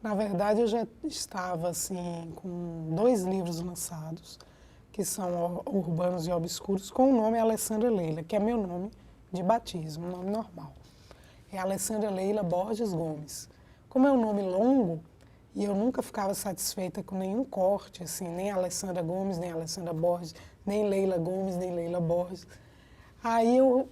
Na verdade, eu já estava assim com 2 livros lançados, que são Urbanos e Obscuros, com o nome Alessandra Leila, que é meu nome de batismo, um nome normal. É Alessandra Leila Borges Gomes. Como é um nome longo, e eu nunca ficava satisfeita com nenhum corte, assim, nem Alessandra Gomes, nem Alessandra Borges, nem Leila Gomes, nem Leila Borges. Aí eu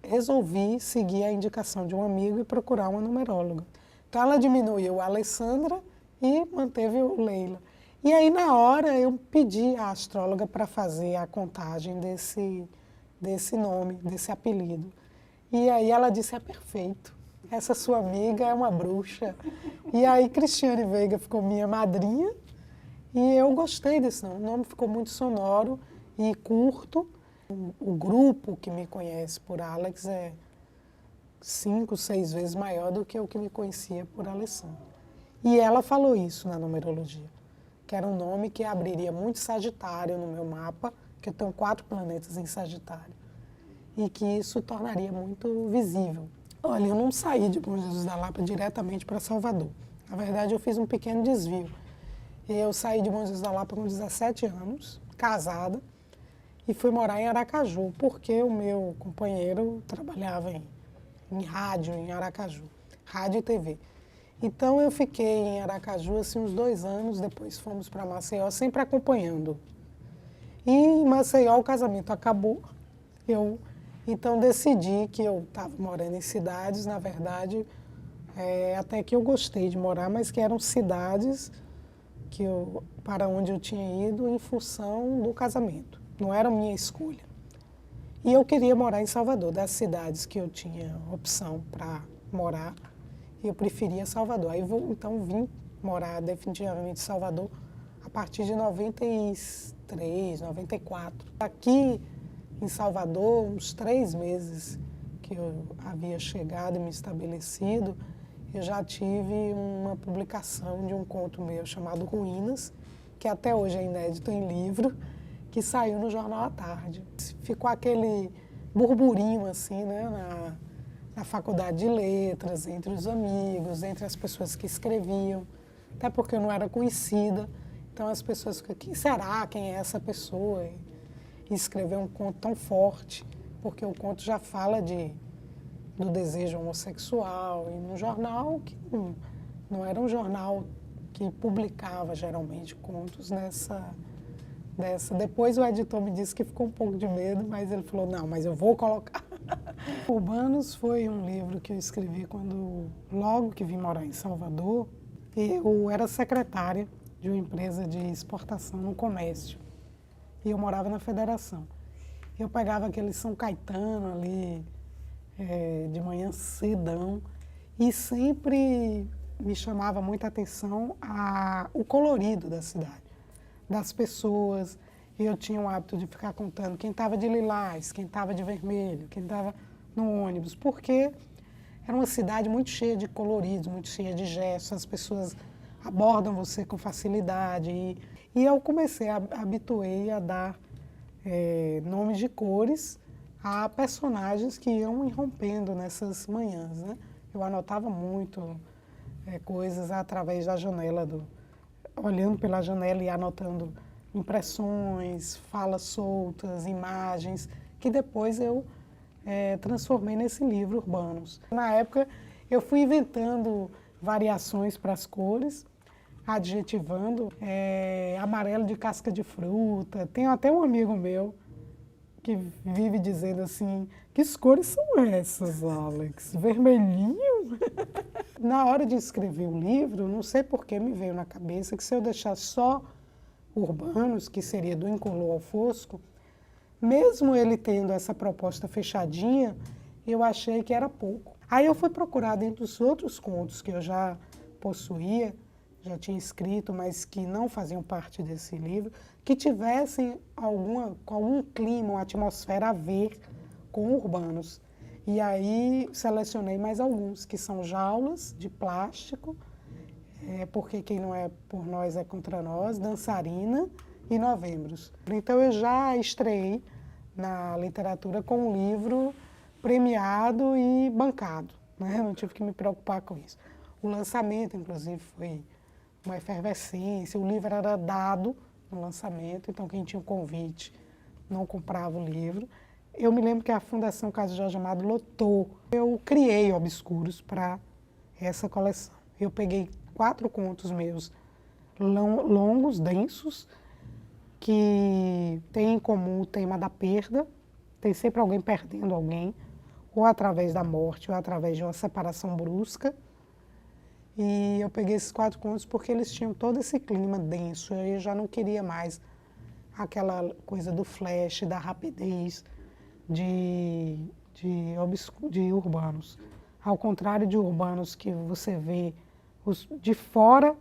resolvi seguir a indicação de um amigo e procurar uma numeróloga. Então ela diminuiu a Alessandra e manteve o Leila. E aí na hora eu pedi à astróloga para fazer a contagem desse nome, desse apelido. E aí ela disse, é perfeito, essa sua amiga é uma bruxa. E aí Cristiane Veiga ficou minha madrinha e eu gostei desse nome. O nome ficou muito sonoro e curto. O grupo que me conhece por Alex é 5, 6 vezes maior do que o que me conhecia por Alessandra. E ela falou isso na numerologia, que era um nome que abriria muito Sagitário no meu mapa, que eu tenho 4 planetas em Sagitário, e que isso tornaria muito visível. Olha, eu não saí de Bom Jesus da Lapa diretamente para Salvador. Na verdade, eu fiz um pequeno desvio. Eu saí de Bom Jesus da Lapa com 17 anos, casada, e fui morar em Aracaju, porque o meu companheiro trabalhava em rádio em Aracaju, rádio e TV. Então eu fiquei em Aracaju assim, uns 2 anos, depois fomos para Maceió, sempre acompanhando. E em Maceió o casamento acabou, eu então decidi que eu estava morando em cidades, na verdade, até que eu gostei de morar, mas que eram cidades para onde eu tinha ido em função do casamento. Não era minha escolha. E eu queria morar em Salvador, das cidades que eu tinha opção para morar, eu preferia Salvador. Aí então vim morar definitivamente em Salvador a partir de 93, 94. Aqui em Salvador, uns 3 meses que eu havia chegado e me estabelecido, eu já tive uma publicação de um conto meu chamado Ruínas, que até hoje é inédito em livro, que saiu no Jornal à Tarde. Ficou aquele burburinho assim, né, na faculdade de letras, entre os amigos, entre as pessoas que escreviam, até porque eu não era conhecida. Então as pessoas ficam, quem será? Quem é essa pessoa? E escrever um conto tão forte, porque o conto já fala do desejo homossexual, e num jornal que não era um jornal que publicava geralmente contos dessa. Depois o editor me disse que ficou um pouco de medo, mas ele falou, não, mas eu vou colocar. Urbanos foi um livro que eu escrevi logo que vim morar em Salvador. Eu era secretária de uma empresa de exportação no comércio e eu morava na Federação. Eu pegava aquele São Caetano ali, de manhã cedão, e sempre me chamava muita atenção o colorido da cidade, das pessoas. Eu tinha o hábito de ficar contando quem estava de lilás, quem estava de vermelho, quem estava no ônibus, porque era uma cidade muito cheia de coloridos, muito cheia de gestos, as pessoas abordam você com facilidade. E eu comecei, habituei a dar nomes de cores a personagens que iam irrompendo nessas manhãs, né? Eu anotava muito coisas através da janela, olhando pela janela e anotando impressões, falas soltas, imagens, que depois eu transformei nesse livro Urbanos. Na época eu fui inventando variações para as cores, adjetivando, amarelo de casca de fruta. Tenho até um amigo meu que vive dizendo assim, que cores são essas, Alex? Vermelhinho? Na hora de escrever o livro, não sei por que me veio na cabeça que se eu deixar só Urbanos, que seria do incolor ao fosco, mesmo ele tendo essa proposta fechadinha, eu achei que era pouco. Aí eu fui procurar dentro dos outros contos que eu já possuía, já tinha escrito, mas que não faziam parte desse livro, que tivessem algum clima, uma atmosfera a ver com Urbanos. E aí selecionei mais alguns, que são Jaulas de Plástico, Porque Quem Não É Por Nós É Contra Nós, Dançarina e Novembros. Então eu já estreiei na literatura com um livro premiado e bancado, né? Eu não tive que me preocupar com isso. O lançamento, inclusive, foi uma efervescência. O livro era dado no lançamento, então quem tinha o convite não comprava o livro. Eu me lembro que a Fundação Caso Jorge Amado lotou. Eu criei Obscuros para essa coleção. Eu peguei 4 contos meus longos, densos, que têm em comum o tema da perda. Tem sempre alguém perdendo alguém, ou através da morte, ou através de uma separação brusca. E eu peguei esses 4 contos porque eles tinham todo esse clima denso. Eu já não queria mais aquela coisa do flash, da rapidez de Urbanos. Ao contrário de Urbanos, que você vê de fora,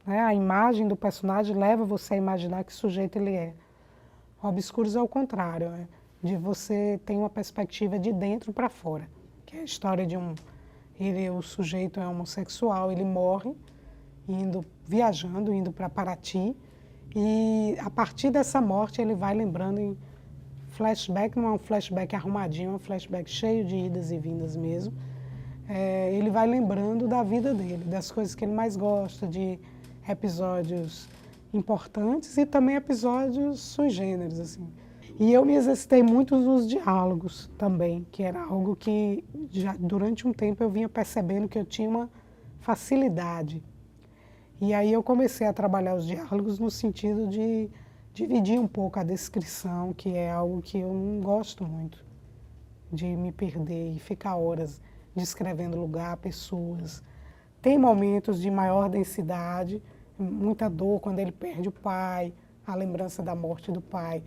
né, a imagem do personagem leva você a imaginar que sujeito ele é. Obscuros é o contrário, né, de você ter uma perspectiva de dentro para fora, que é a história de o sujeito é homossexual, ele morre viajando, indo para Paraty, e a partir dessa morte ele vai lembrando em flashback, não é um flashback arrumadinho, é um flashback cheio de idas e vindas mesmo. Ele vai lembrando da vida dele, das coisas que ele mais gosta, de episódios importantes e também episódios sui generis, assim. E eu me exercitei muito nos diálogos também, que era algo que já durante um tempo eu vinha percebendo que eu tinha uma facilidade. E aí eu comecei a trabalhar os diálogos no sentido de dividir um pouco a descrição, que é algo que eu não gosto muito, de me perder e ficar horas descrevendo lugar, pessoas. Tem momentos de maior densidade, muita dor quando ele perde o pai, a lembrança da morte do pai,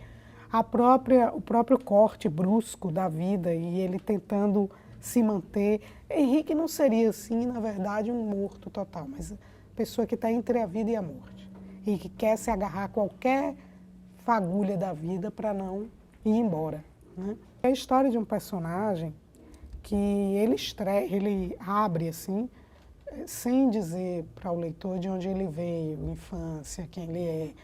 o próprio corte brusco da vida e ele tentando se manter. Henrique não seria assim, na verdade, um morto total, mas pessoa que está entre a vida e a morte e que quer se agarrar a qualquer fagulha da vida para não ir embora, né? É a história de um personagem que ele abre assim, sem dizer para o leitor de onde ele veio, infância, quem ele é.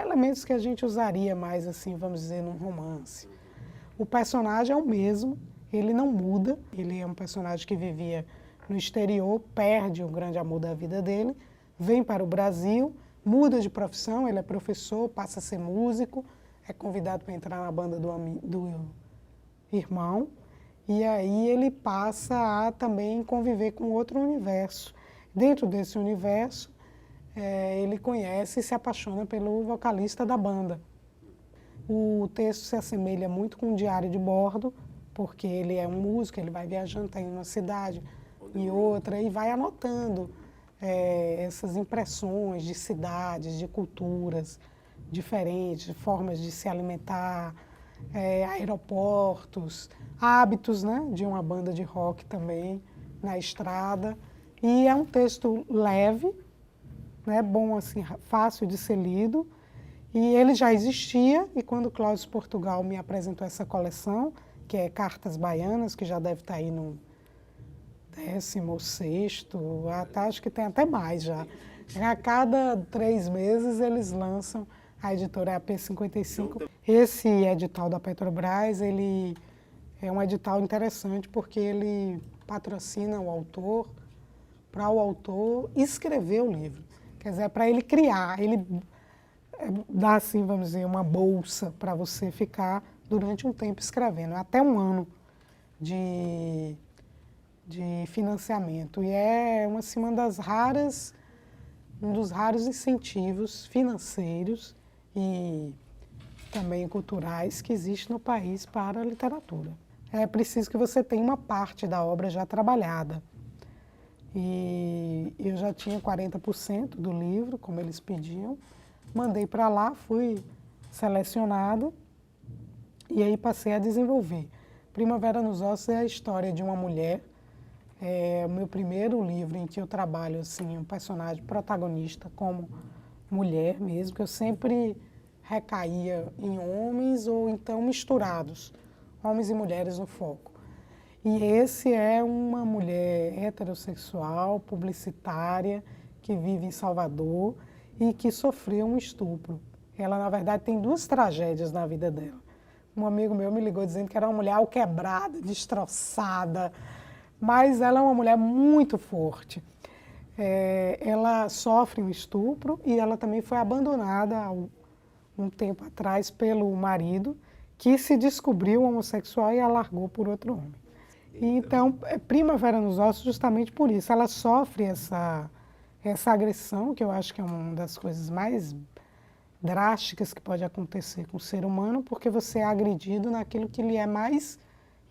Elementos que a gente usaria mais, assim, vamos dizer, num romance. O personagem é o mesmo, ele não muda, ele é um personagem que vivia no exterior, perde o grande amor da vida dele, vem para o Brasil, muda de profissão, ele é professor, passa a ser músico, é convidado para entrar na banda do irmão, e aí ele passa a também conviver com outro universo. Dentro desse universo, ele conhece e se apaixona pelo vocalista da banda. O texto se assemelha muito com um diário de bordo, porque ele é um músico, ele vai viajando, está em uma cidade e outra, e vai anotando essas impressões de cidades, de culturas diferentes, formas de se alimentar, aeroportos, hábitos, né, de uma banda de rock também na estrada. E é um texto leve, né, bom, assim, fácil de ser lido. E ele já existia, e quando Cláudio Portugal me apresentou essa coleção, que é Cartas Baianas, que já deve estar aí no 16º, acho que tem até mais já. A cada 3 meses eles lançam, a editora é a P55. Esse edital da Petrobras, ele é um edital interessante porque ele patrocina o autor, para o autor escrever o livro. Quer dizer, para ele criar, ele dá, assim, vamos dizer, uma bolsa para você ficar durante um tempo escrevendo, até um ano de financiamento. E é assim, um dos raros incentivos financeiros e também culturais que existe no país para a literatura. É preciso que você tenha uma parte da obra já trabalhada. E eu já tinha 40% do livro, como eles pediam. Mandei para lá, fui selecionada e aí passei a desenvolver. Primavera nos Ossos é a história de uma mulher. É o meu primeiro livro em que eu trabalho assim, um personagem protagonista como mulher mesmo, que eu sempre recaía em homens ou então misturados, homens e mulheres no foco. E esse é uma mulher heterossexual, publicitária, que vive em Salvador e que sofreu um estupro. Ela, na verdade, tem 2 tragédias na vida dela. Um amigo meu me ligou dizendo que era uma mulher alquebrada, destroçada, mas ela é uma mulher muito forte. ela sofre um estupro e ela também foi abandonada há um tempo atrás pelo marido, que se descobriu homossexual e a largou por outro homem. Então, Primavera nos Ossos justamente por isso. Ela sofre essa agressão, que eu acho que é uma das coisas mais drásticas que pode acontecer com o ser humano, porque você é agredido naquilo que lhe é mais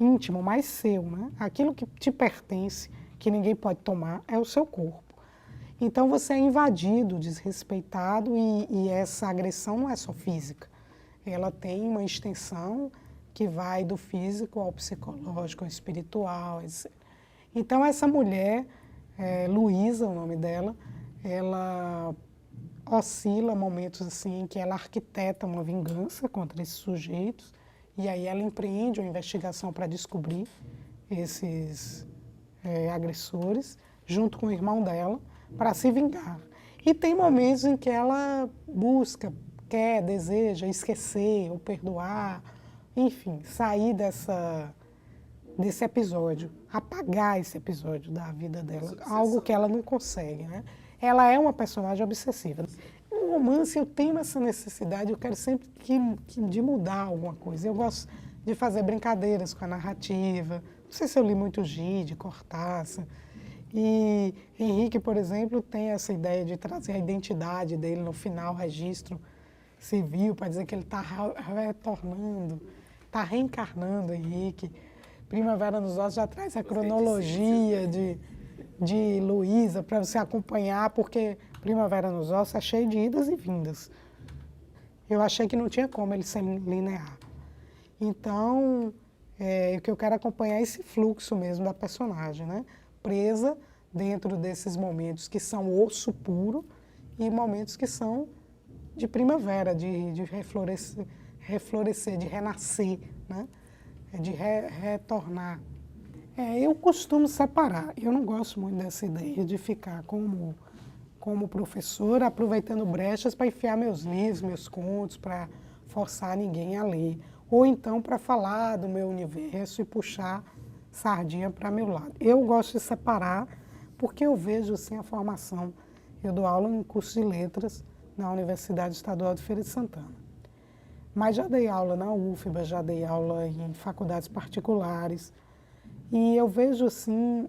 íntimo, mais seu, né? Aquilo que te pertence, que ninguém pode tomar, é o seu corpo. Então você é invadido, desrespeitado e essa agressão não é só física. Ela tem uma extensão que vai do físico ao psicológico, ao espiritual, etc. Então essa mulher, Luísa, o nome dela, ela oscila momentos assim em que ela arquiteta uma vingança contra esses sujeitos e aí ela empreende uma investigação para descobrir esses agressores, junto com o irmão dela, para se vingar. E tem momentos em que ela busca, quer, deseja esquecer ou perdoar, enfim, sair desse episódio, apagar esse episódio da vida dela, algo que ela não consegue, né? Ela é uma personagem obsessiva. No romance eu tenho essa necessidade, eu quero sempre de mudar alguma coisa. Eu gosto de fazer brincadeiras com a narrativa. Não sei se eu li muito Gide, Cortázar. E Henrique, por exemplo, tem essa ideia de trazer a identidade dele no final, registro civil, para dizer que ele está retornando, está reencarnando Henrique. Primavera nos Ossos já traz a cronologia de Luísa para você acompanhar, porque Primavera nos Ossos é cheio de idas e vindas. Eu achei que não tinha como ele ser linear. Então, o que eu quero acompanhar é esse fluxo mesmo da personagem, né? Presa dentro desses momentos que são osso puro e momentos que são de primavera, de reflorescer, de renascer, né? De retornar. Eu costumo separar, eu não gosto muito dessa ideia de ficar como professora aproveitando brechas para enfiar meus livros, meus contos, para forçar ninguém a ler. Ou então para falar do meu universo e puxar sardinha para meu lado. Eu gosto de separar porque eu vejo assim a formação. Eu dou aula em curso de letras na Universidade Estadual de Feira de Santana. Mas já dei aula na UFBA, já dei aula em faculdades particulares. E eu vejo assim,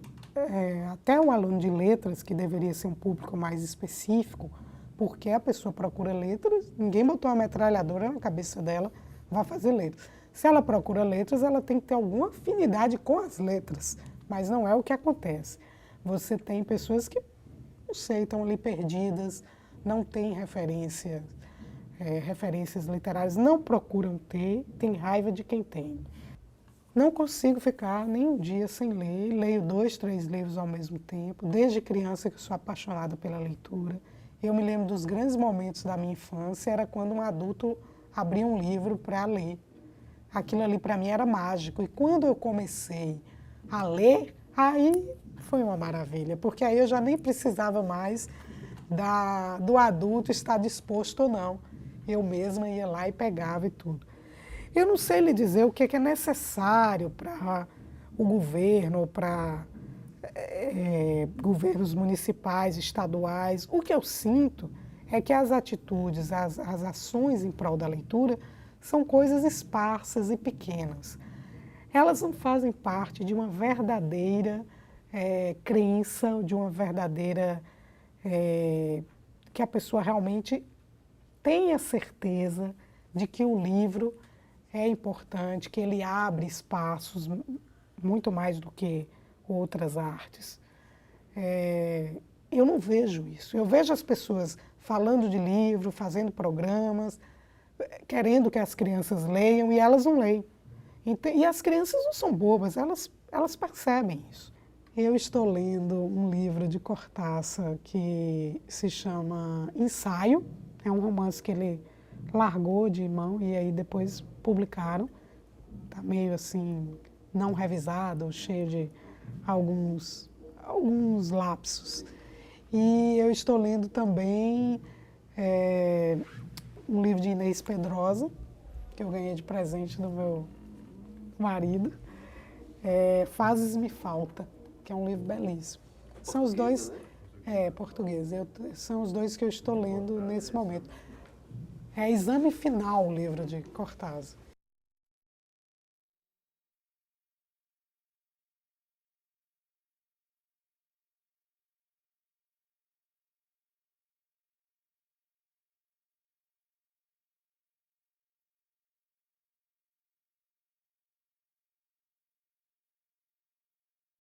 até um aluno de letras, que deveria ser um público mais específico, porque a pessoa procura letras, ninguém botou uma metralhadora na cabeça dela, vai fazer letras. Se ela procura letras, ela tem que ter alguma afinidade com as letras, mas não é o que acontece. Você tem pessoas que, não sei, estão ali perdidas, não têm referências literárias, não procuram ter, tem raiva de quem tem. Não consigo ficar nem um dia sem ler, leio 2, 3 livros ao mesmo tempo. Desde criança que eu sou apaixonada pela leitura. Eu me lembro dos grandes momentos da minha infância, era quando um adulto abria um livro para ler. Aquilo ali para mim era mágico. E quando eu comecei a ler, aí foi uma maravilha, porque aí eu já nem precisava mais do adulto estar disposto ou não. Eu mesma ia lá e pegava e tudo. Eu não sei lhe dizer o que é necessário para o governo, para governos municipais, estaduais. O que eu sinto é que as atitudes, as ações em prol da leitura são coisas esparsas e pequenas. Elas não fazem parte de uma verdadeira crença, de uma verdadeira que a pessoa realmente tenha certeza de que o livro é importante, que ele abre espaços muito mais do que outras artes. Eu não vejo isso. Eu vejo as pessoas falando de livro, fazendo programas, querendo que as crianças leiam e elas não leem. E as crianças não são bobas, elas percebem isso. Eu estou lendo um livro de Cortázar que se chama Ensaio. É um romance que ele largou de mão e aí depois publicaram. Está meio assim, não revisado, cheio de alguns lapsos. E eu estou lendo também um livro de Inês Pedrosa, que eu ganhei de presente do meu marido, Fases Me Falta, que é um livro belíssimo. São os dois É, português. São os dois que eu estou lendo nesse momento. É Exame Final, o livro de Cortázar.